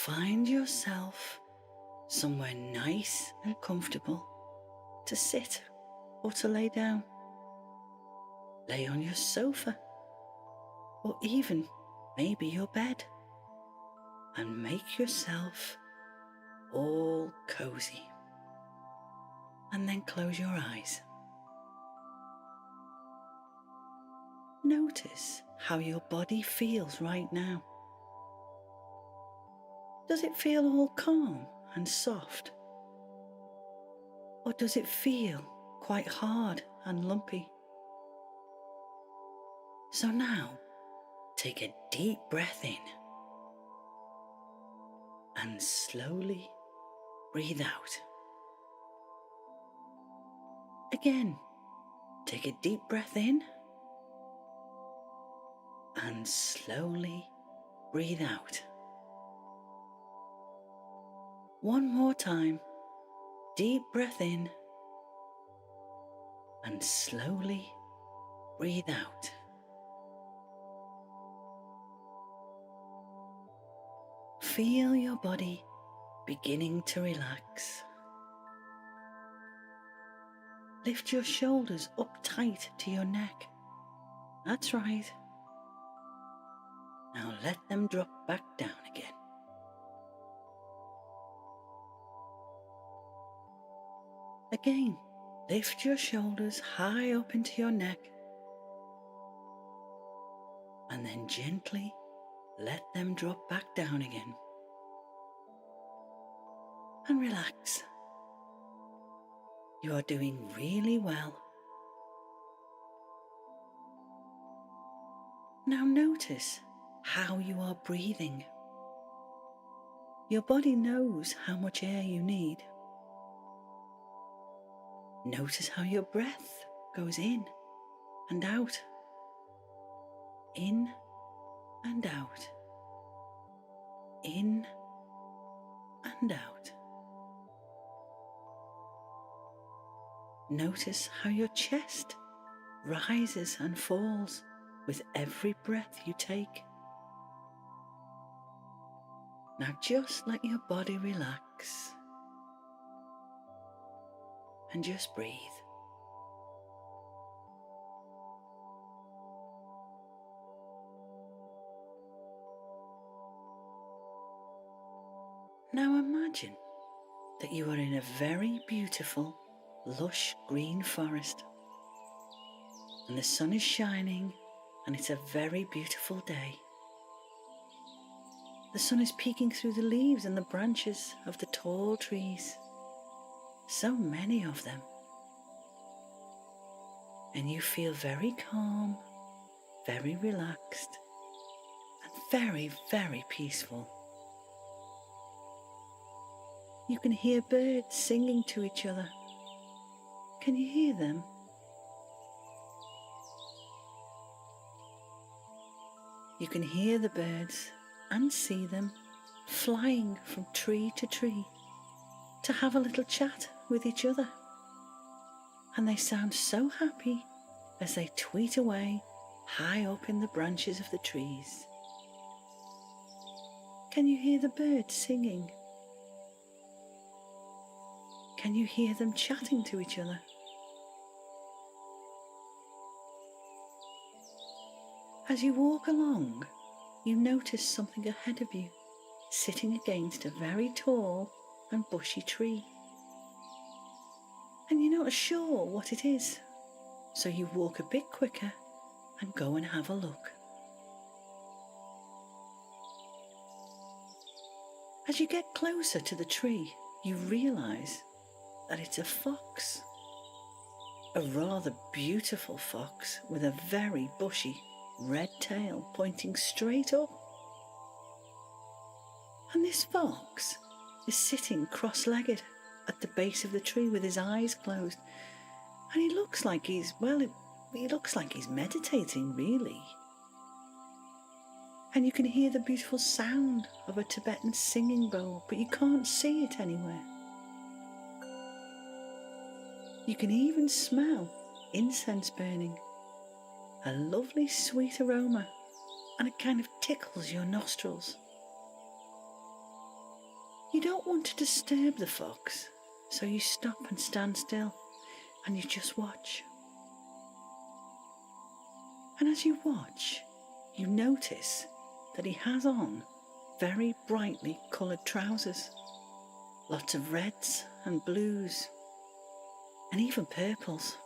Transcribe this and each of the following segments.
find yourself somewhere nice and comfortable to sit or to lay down. Lay on your sofa or even maybe your bed and make yourself all cozy. And then close your eyes. Notice how your body feels right now. Does it feel all calm and soft? Or does it feel quite hard and lumpy? So now, take a deep breath in and slowly breathe out. Again, take a deep breath in and slowly breathe out. One more time, deep breath in and slowly breathe out. Feel your body beginning to relax. Lift your shoulders up tight to your neck. That's right. Now let them drop back down again. Again, lift your shoulders high up into your neck and then gently let them drop back down again. And relax. You are doing really well. Now notice how you are breathing. Your body knows how much air you need. Notice how your breath goes in and out, in and out, in and out. Notice how your chest rises and falls with every breath you take. Now just let your body relax and just breathe. Now imagine that you are in a very beautiful, lush green forest, and the sun is shining and it's a very beautiful day. The sun is peeking through the leaves and the branches of the tall trees, so many of them, and you feel very calm, very relaxed, and very, very peaceful. You can hear birds singing to each other. Can you hear them? You can hear the birds and see them flying from tree to tree to have a little chat with each other. And they sound so happy as they tweet away high up in the branches of the trees. Can you hear the birds singing? Can you hear them chatting to each other? As you walk along, you notice something ahead of you, sitting against a very tall and bushy tree. And you're not sure what it is, so you walk a bit quicker and go and have a look. As you get closer to the tree, you realise that it's a fox. A rather beautiful fox with a very bushy red tail pointing straight up. And this fox is sitting cross-legged at the base of the tree with his eyes closed, and he looks like he's meditating, really. And you can hear the beautiful sound of a Tibetan singing bowl, but you can't see it anywhere. You can even smell incense burning, a lovely sweet aroma, and it kind of tickles your nostrils. You don't want to disturb the fox, so you stop and stand still and you just watch. And as you watch, you notice that he has on very brightly coloured trousers, lots of reds and blues and even purples,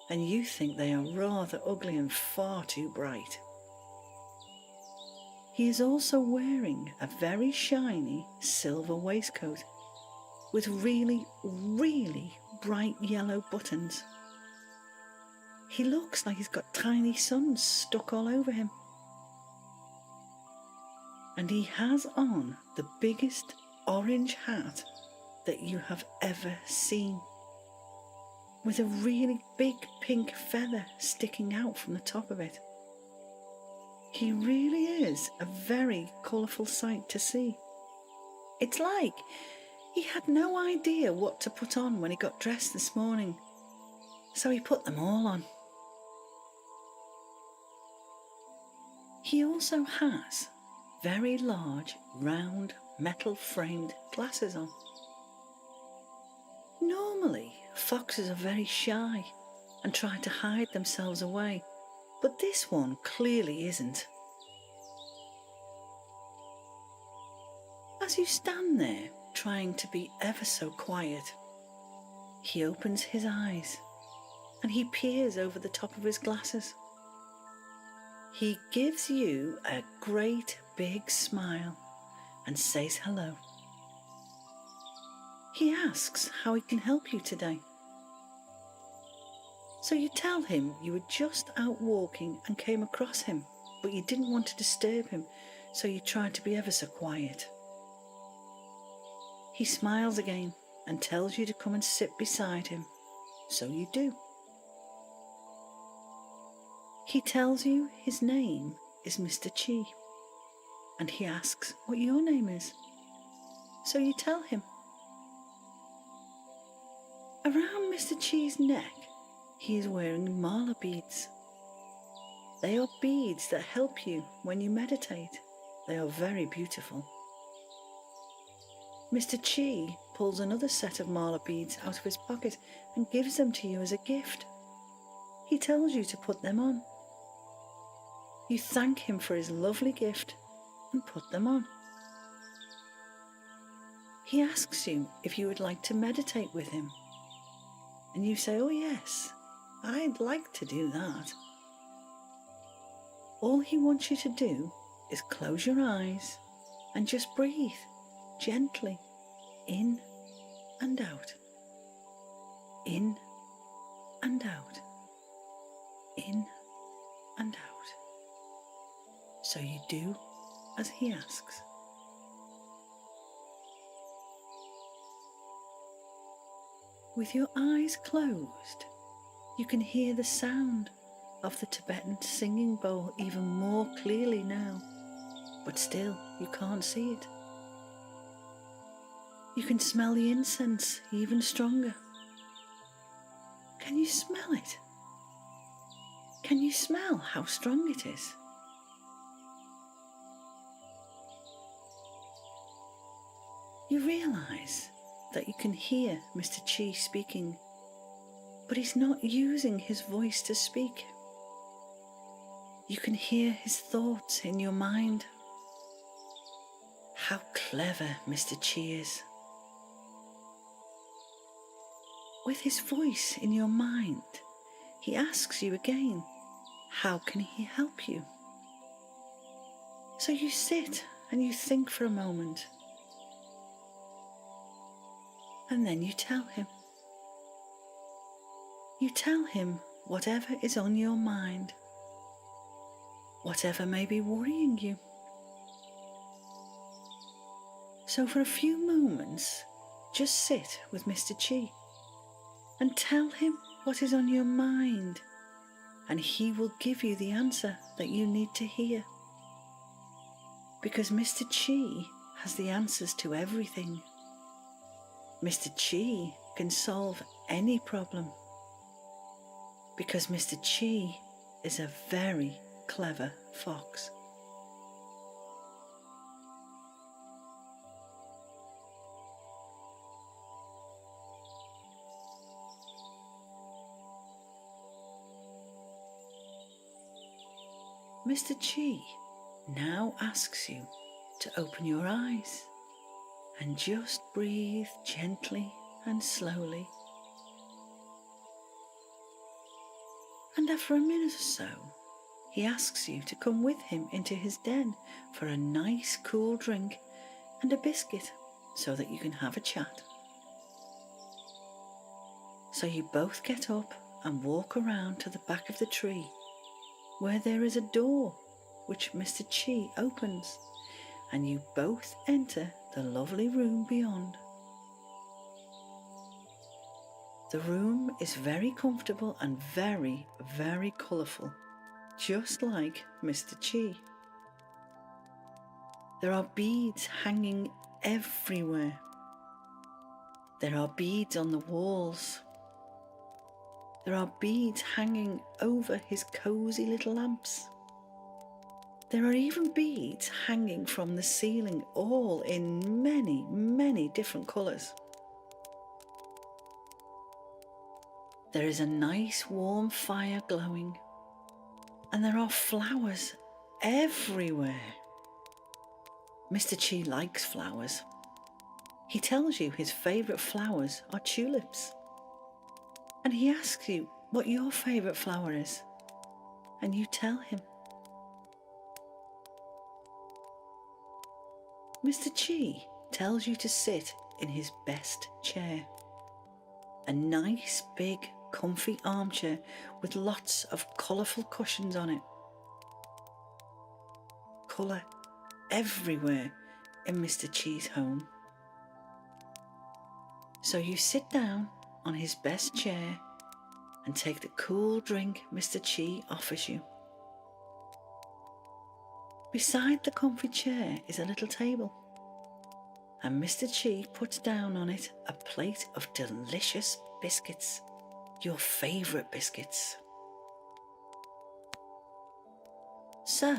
and you think they are rather ugly and far too bright. He is also wearing a very shiny silver waistcoat with really, really bright yellow buttons. He looks like he's got tiny suns stuck all over him. And he has on the biggest orange hat that you have ever seen, with a really big pink feather sticking out from the top of it. He really is a very colourful sight to see. It's like he had no idea what to put on when he got dressed this morning, so he put them all on. He also has very large, round, metal-framed glasses on. Normally, foxes are very shy and try to hide themselves away, but this one clearly isn't. As you stand there, trying to be ever so quiet, he opens his eyes and he peers over the top of his glasses. He gives you a great big smile and says hello. He asks how he can help you today. So you tell him you were just out walking and came across him, but you didn't want to disturb him, so you tried to be ever so quiet. He smiles again and tells you to come and sit beside him, so you do. He tells you his name is Mr. Chi, and he asks what your name is, so you tell him. Around Mr. Chi's neck, he is wearing mala beads. They are beads that help you when you meditate. They are very beautiful. Mr. Chi pulls another set of mala beads out of his pocket and gives them to you as a gift. He tells you to put them on. You thank him for his lovely gift and put them on. He asks you if you would like to meditate with him, and you say, "Oh yes, I'd like to do that." All he wants you to do is close your eyes and just breathe gently in and out, in and out, in and out. So you do as he asks. With your eyes closed, you can hear the sound of the Tibetan singing bowl even more clearly now, but still you can't see it. You can smell the incense even stronger. Can you smell it? Can you smell how strong it is? You realise that you can hear Mr. Chi speaking, but he's not using his voice to speak. You can hear his thoughts in your mind. How clever Mr. Chi is. With his voice in your mind, he asks you again, how can he help you? So you sit and you think for a moment, and then you tell him. You tell him whatever is on your mind, whatever may be worrying you. So for a few moments, just sit with Mr. Chi and tell him what is on your mind, and he will give you the answer that you need to hear. Because Mr. Chi has the answers to everything. Mr. Chi can solve any problem. Because Mr. Chi is a very clever fox. Mr. Chi now asks you to open your eyes and just breathe gently and slowly. And after a minute or so, he asks you to come with him into his den for a nice cool drink and a biscuit so that you can have a chat. So you both get up and walk around to the back of the tree, where there is a door which Mr. Chi opens, and you both enter the lovely room beyond. The room is very comfortable and very, very colourful, just like Mr. Chi. There are beads hanging everywhere. There are beads on the walls. There are beads hanging over his cosy little lamps. There are even beads hanging from the ceiling, all in many, many different colours. There is a nice warm fire glowing, and there are flowers everywhere. Mr. Chi likes flowers. He tells you his favourite flowers are tulips. And he asks you what your favourite flower is, and you tell him. Mr. Chi tells you to sit in his best chair, a nice big comfy armchair with lots of colourful cushions on it. Colour everywhere in Mr. Chi's home. So you sit down on his best chair and take the cool drink Mr. Chi offers you. Beside the comfy chair is a little table, and Mr. Chi puts down on it a plate of delicious biscuits, your favourite biscuits. So,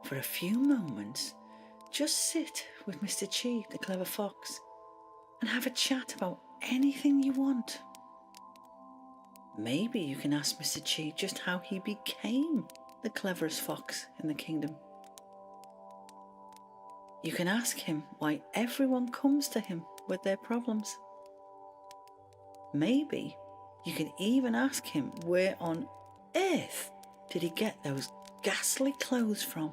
for a few moments, just sit with Mr. Chi, the clever fox, and have a chat about anything you want. Maybe you can ask Mr. Chi just how he became the cleverest fox in the kingdom. You can ask him why everyone comes to him with their problems. Maybe you can even ask him where on earth did he get those ghastly clothes from.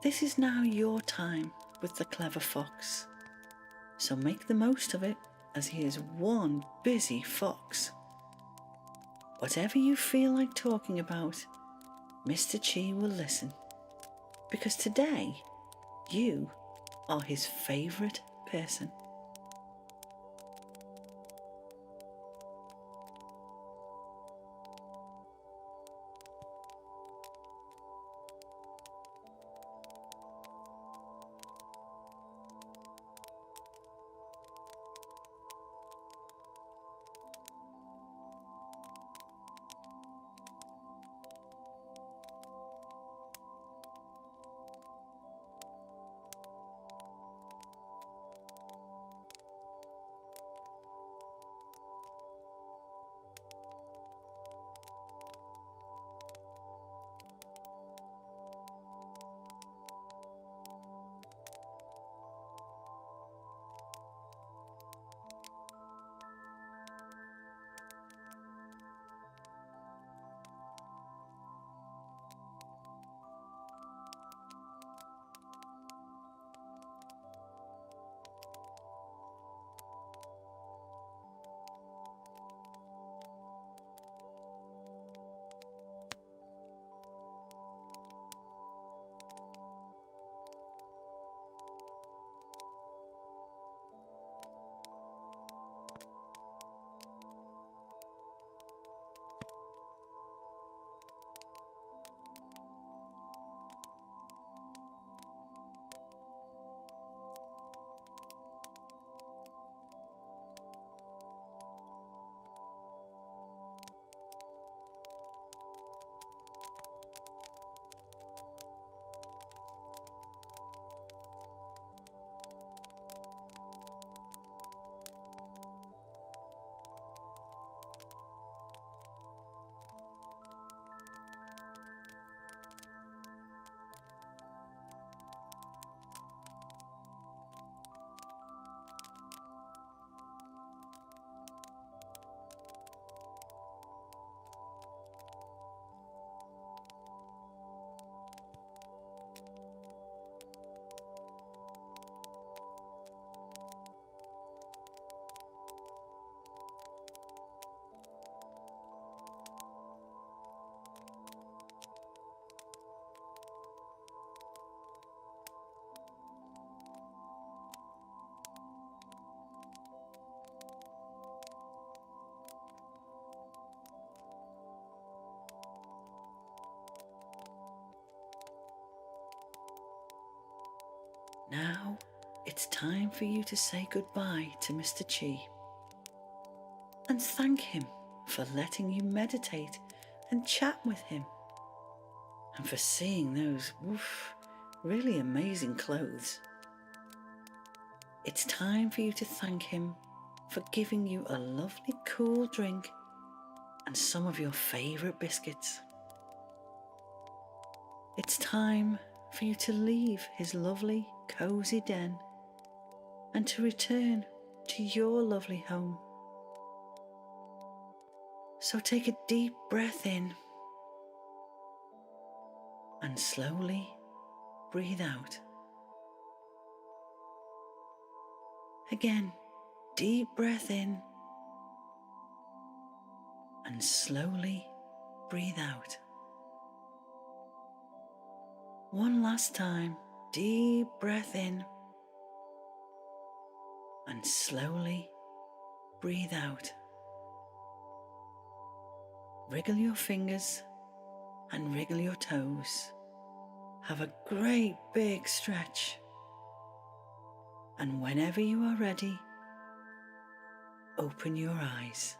This is now your time with the clever fox, so make the most of it, as he is one busy fox. Whatever you feel like talking about, Mr. Chi will listen, because today you are his favourite person. Now it's time for you to say goodbye to Mr. Chi and thank him for letting you meditate and chat with him, and for seeing those really amazing clothes. It's time for you to thank him for giving you a lovely cool drink and some of your favourite biscuits. It's time for you to leave his lovely, cosy den and to return to your lovely home. So take a deep breath in and slowly breathe out. Again, deep breath in and slowly breathe out. One last time, deep breath in and slowly breathe out. Wriggle your fingers and wriggle your toes. Have a great big stretch. And whenever you are ready, open your eyes.